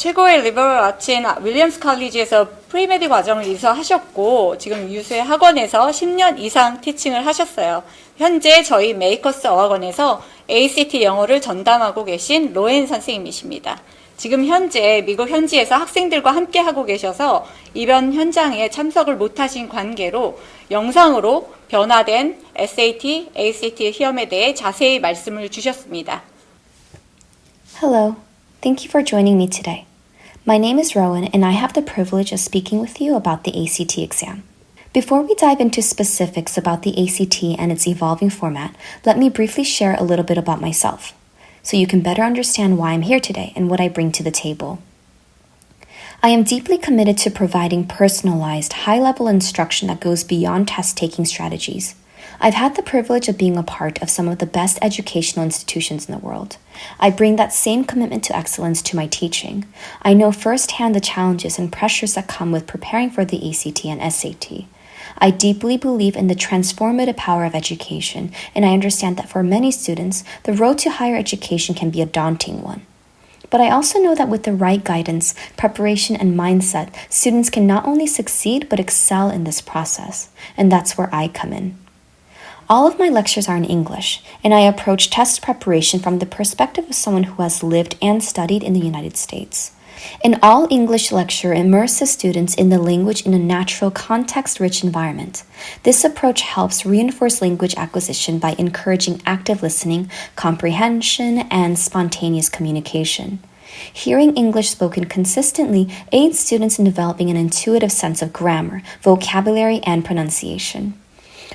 최고의 리버럴 아츠인 윌리엄스 칼리지에서 프리메디 과정을 이수하셨고 지금 유수의 학원에서 10년 이상 티칭을 하셨어요. 현재 저희 메이커스 어학원에서 ACT 영어를 전담하고 계신 로엔 선생님이십니다. 지금 현재 미국 현지에서 학생들과 함께 하고 계셔서 이번 현장에 참석을 못하신 관계로 영상으로 변화된 SAT, ACT 시험에 대해 자세히 말씀을 주셨습니다. Hello, thank you for joining me today. My name is Roen and I have the privilege of speaking with you about the ACT exam. Before we dive into specifics about the ACT and its evolving format, let me briefly share a little bit about myself, so you can better understand why I'm here today and what I bring to the table. I am deeply committed to providing personalized, high-level instruction that goes beyond test-taking strategies. I've had the privilege of being a part of some of the best educational institutions in the world. I bring that same commitment to excellence to my teaching. I know firsthand the challenges and pressures that come with preparing for the ACT and SAT. I deeply believe in the transformative power of education, and I understand that for many students, the road to higher education can be a daunting one. But I also know that with the right guidance, preparation, and mindset, students can not only succeed but excel in this process, and that's where I come in. All of my lectures are in English, and I approach test preparation from the perspective of someone who has lived and studied in the United States. An all-English lecture immerses students in the language in a natural, context-rich environment. This approach helps reinforce language acquisition by encouraging active listening, comprehension, and spontaneous communication. Hearing English spoken consistently aids students in developing an intuitive sense of grammar, vocabulary, and pronunciation.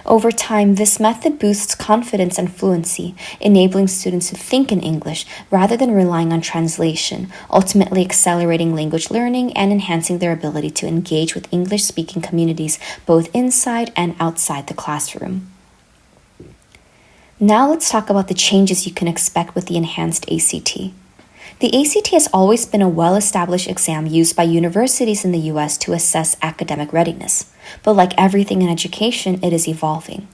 Over time, this method boosts confidence and fluency, enabling students to think in English rather than relying on translation, ultimately accelerating language learning and enhancing their ability to engage with English-speaking communities both inside and outside the classroom. Now let's talk about the changes you can expect with the enhanced ACT. The ACT has always been a well-established exam used by universities in the US to assess academic readiness. But like everything in education, it is evolving.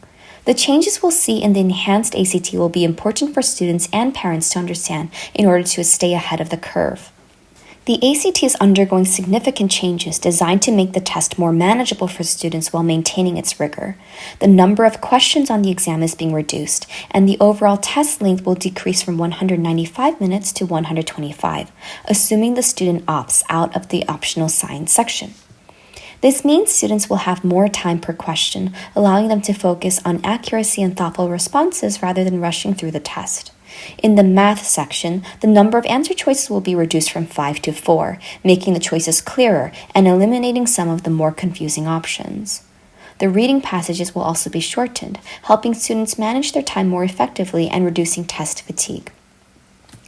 The changes we'll see in the enhanced ACT will be important for students and parents to understand in order to stay ahead of the curve. The ACT is undergoing significant changes designed to make the test more manageable for students while maintaining its rigor. The number of questions on the exam is being reduced, and the overall test length will decrease from 195 minutes to 125, assuming the student opts out of the optional science section. This means students will have more time per question, allowing them to focus on accuracy and thoughtful responses rather than rushing through the test. In the math section, the number of answer choices will be reduced from 5 to 4, making the choices clearer and eliminating some of the more confusing options. The reading passages will also be shortened, helping students manage their time more effectively and reducing test fatigue.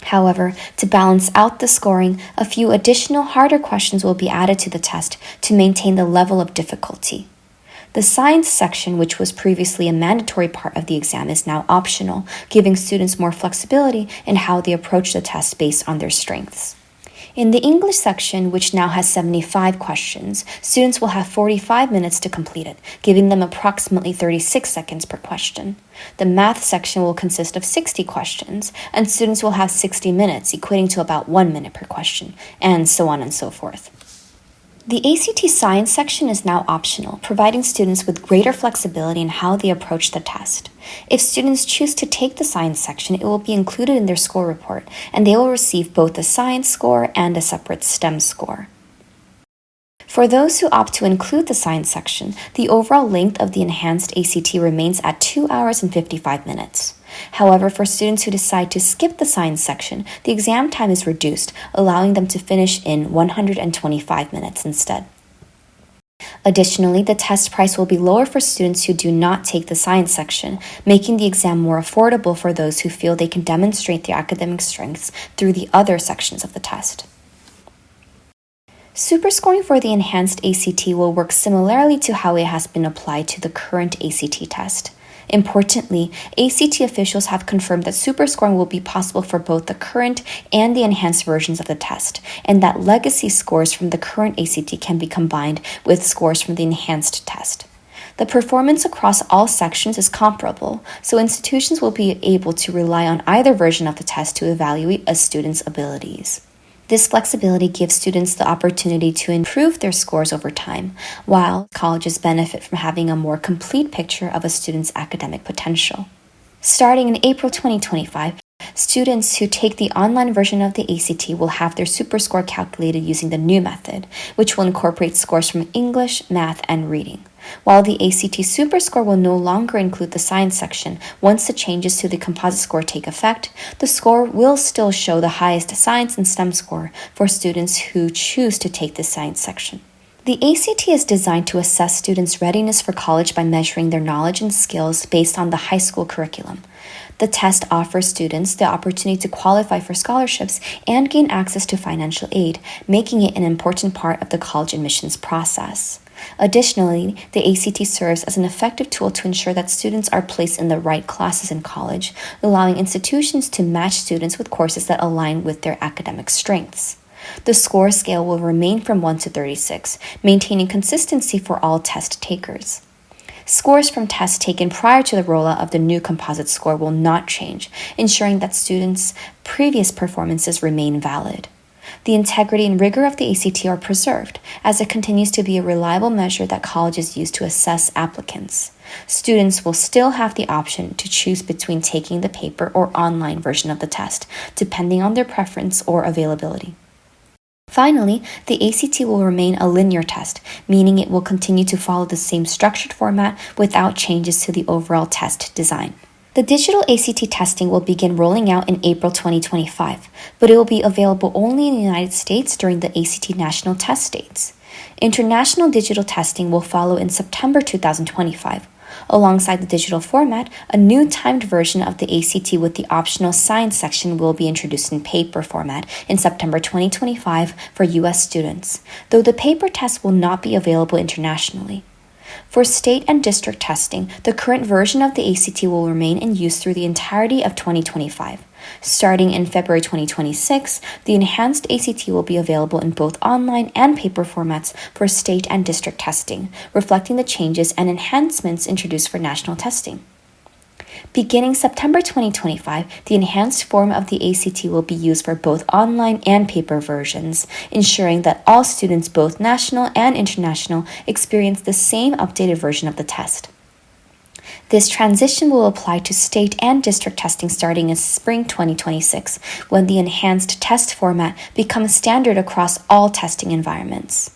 However, to balance out the scoring, a few additional harder questions will be added to the test to maintain the level of difficulty. The science section, which was previously a mandatory part of the exam, is now optional, giving students more flexibility in how they approach the test based on their strengths. In the English section, which now has 75 questions, students will have 45 minutes to complete it, giving them approximately 36 seconds per question. The math section will consist of 60 questions, and students will have 60 minutes, equating to about 1 minute per question, and so on and so forth. The ACT science section is now optional, providing students with greater flexibility in how they approach the test. If students choose to take the science section, it will be included in their score report, and they will receive both a science score and a separate STEM score. For those who opt to include the science section, the overall length of the enhanced ACT remains at 2 hours and 55 minutes. However, for students who decide to skip the science section, the exam time is reduced, allowing them to finish in 125 minutes instead. Additionally, the test price will be lower for students who do not take the science section, making the exam more affordable for those who feel they can demonstrate their academic strengths through the other sections of the test. Superscoring for the enhanced ACT will work similarly to how it has been applied to the current ACT test. Importantly, ACT officials have confirmed that superscoring will be possible for both the current and the enhanced versions of the test, and that legacy scores from the current ACT can be combined with scores from the enhanced test. The performance across all sections is comparable, so institutions will be able to rely on either version of the test to evaluate a student's abilities. This flexibility gives students the opportunity to improve their scores over time, while colleges benefit from having a more complete picture of a student's academic potential. Starting in April 2025, students who take the online version of the ACT will have their superscore calculated using the new method, which will incorporate scores from English, math, and reading. While the ACT superscore will no longer include the science section, once the changes to the composite score take effect, the score will still show the highest science and STEM score for students who choose to take the science section. The ACT is designed to assess students' readiness for college by measuring their knowledge and skills based on the high school curriculum. The test offers students the opportunity to qualify for scholarships and gain access to financial aid, making it an important part of the college admissions process. Additionally, the ACT serves as an effective tool to ensure that students are placed in the right classes in college, allowing institutions to match students with courses that align with their academic strengths. The score scale will remain from 1 to 36, maintaining consistency for all test takers. Scores from tests taken prior to the rollout of the new composite score will not change, ensuring that students' previous performances remain valid. The integrity and rigor of the ACT are preserved, as it continues to be a reliable measure that colleges use to assess applicants. Students will still have the option to choose between taking the paper or online version of the test, depending on their preference or availability. Finally, the ACT will remain a linear test, meaning it will continue to follow the same structured format without changes to the overall test design. The digital ACT testing will begin rolling out in April 2025, but it will be available only in the United States during the ACT national test dates. International digital testing will follow in September 2025. Alongside the digital format, a new timed version of the ACT with the optional science section will be introduced in paper format in September 2025 for U.S. students, though the paper test will not be available internationally. For state and district testing, the current version of the ACT will remain in use through the entirety of 2025. Starting in February 2026, the enhanced ACT will be available in both online and paper formats for state and district testing, reflecting the changes and enhancements introduced for national testing. Beginning September 2025, the enhanced form of the ACT will be used for both online and paper versions, ensuring that all students, both national and international, experience the same updated version of the test. This transition will apply to state and district testing starting in spring 2026, when the enhanced test format becomes standard across all testing environments.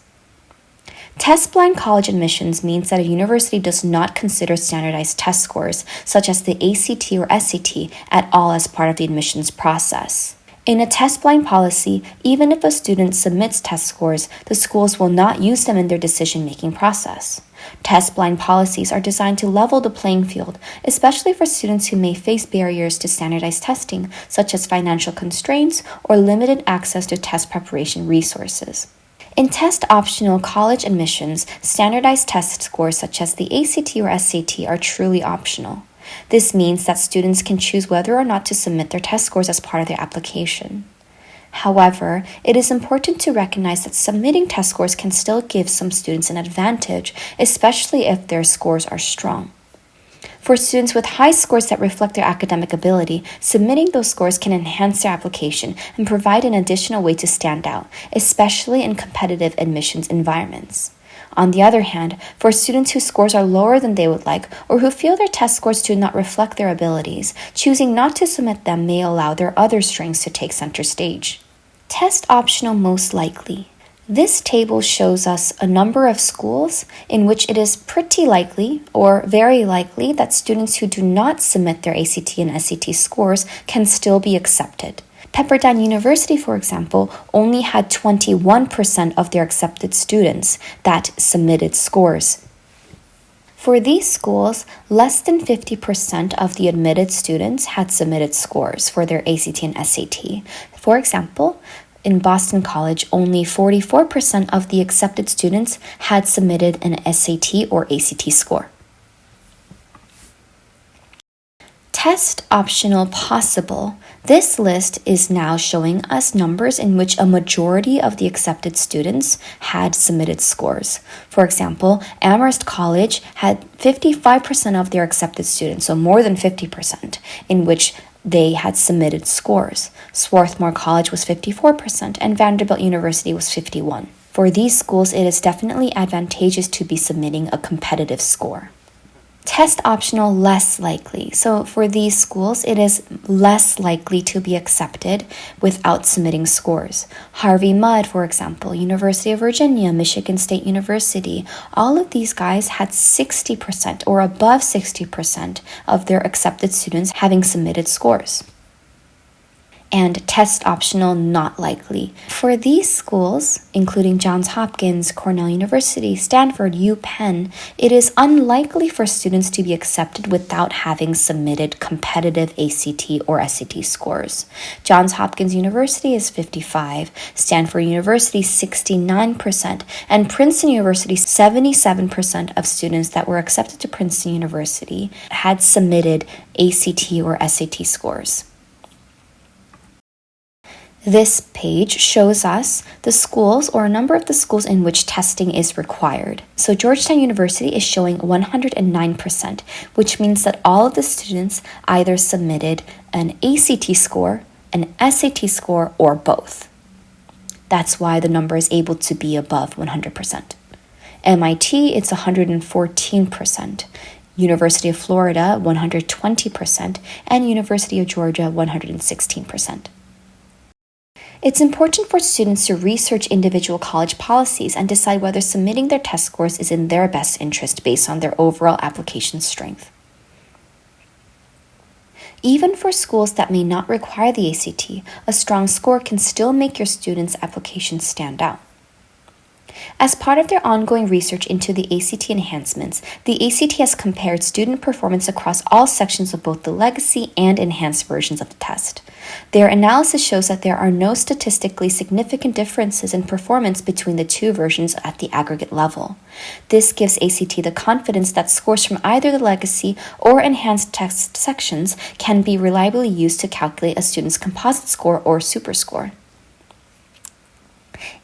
Test-blind college admissions means that a university does not consider standardized test scores, such as the ACT or SAT, at all as part of the admissions process. In a test-blind policy, even if a student submits test scores, the schools will not use them in their decision-making process. Test-blind policies are designed to level the playing field, especially for students who may face barriers to standardized testing, such as financial constraints or limited access to test preparation resources. In test-optional college admissions, standardized test scores such as the ACT or SAT are truly optional. This means that students can choose whether or not to submit their test scores as part of their application. However, it is important to recognize that submitting test scores can still give some students an advantage, especially if their scores are strong. For students with high scores that reflect their academic ability, submitting those scores can enhance their application and provide an additional way to stand out, especially in competitive admissions environments. On the other hand, for students whose scores are lower than they would like or who feel their test scores do not reflect their abilities, choosing not to submit them may allow their other strengths to take center stage. Test optional most likely. This table shows us a number of schools in which it is pretty likely or very likely that students who do not submit their ACT and SAT scores can still be accepted. Pepperdine University, for example, only had 21% of their accepted students that submitted scores. For these schools, less than 50% of the admitted students had submitted scores for their ACT and SAT. For example, in Boston College, only 44% of the accepted students had submitted an SAT or ACT score. Test optional possible. This list is now showing us numbers in which a majority of the accepted students had submitted scores. For example, Amherst College had 55% of their accepted students, so more than 50%, in which they had submitted scores. Swarthmore College was 54% and Vanderbilt University was 51%. For these schools, it is definitely advantageous to be submitting a competitive score. Test optional, less likely. So for these schools, it is less likely to be accepted without submitting scores. Harvey Mudd, for example, University of Virginia, Michigan State University, all of these guys had 60% or above 60% of their accepted students having submitted scores. And test optional, not likely. For these schools, including Johns Hopkins, Cornell University, Stanford, UPenn, it is unlikely for students to be accepted without having submitted competitive ACT or SAT scores. Johns Hopkins University is 55%, Stanford University 69%, and Princeton University 77% of students that were accepted to Princeton University had submitted ACT or SAT scores. This page shows us the schools or a number of the schools in which testing is required. So Georgetown University is showing 109%, which means that all of the students either submitted an ACT score, an SAT score, or both. That's why the number is able to be above 100%. MIT, it's 114%. University of Florida, 120%, and University of Georgia, 116%. It's important for students to research individual college policies and decide whether submitting their test scores is in their best interest based on their overall application strength. Even for schools that may not require the ACT, a strong score can still make your students' application stand out. As part of their ongoing research into the ACT enhancements, the ACT has compared student performance across all sections of both the legacy and enhanced versions of the test. Their analysis shows that there are no statistically significant differences in performance between the two versions at the aggregate level. This gives ACT the confidence that scores from either the legacy or enhanced test sections can be reliably used to calculate a student's composite score or superscore.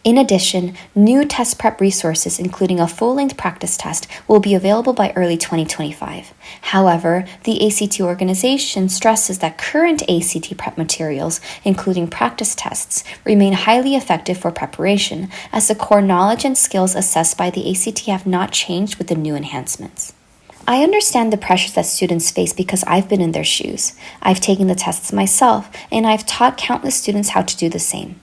In addition, new test prep resources, including a full-length practice test, will be available by early 2025. However, the ACT organization stresses that current ACT prep materials, including practice tests, remain highly effective for preparation, as the core knowledge and skills assessed by the ACT have not changed with the new enhancements. I understand the pressures that students face because I've been in their shoes. I've taken the tests myself, and I've taught countless students how to do the same.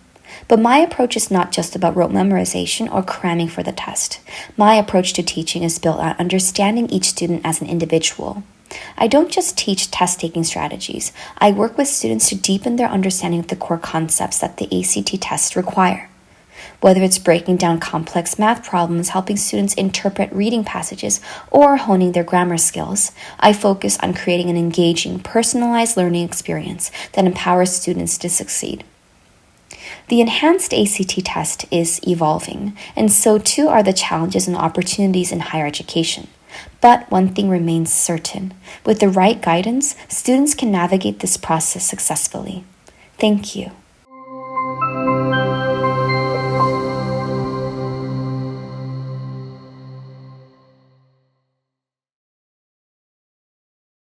But my approach is not just about rote memorization or cramming for the test. My approach to teaching is built on understanding each student as an individual. I don't just teach test-taking strategies. I work with students to deepen their understanding of the core concepts that the ACT tests require. Whether it's breaking down complex math problems, helping students interpret reading passages, or honing their grammar skills, I focus on creating an engaging, personalized learning experience that empowers students to succeed. The enhanced ACT test is evolving, and so too are the challenges and opportunities in higher education. But one thing remains certain. With the right guidance, students can navigate this process successfully. Thank you.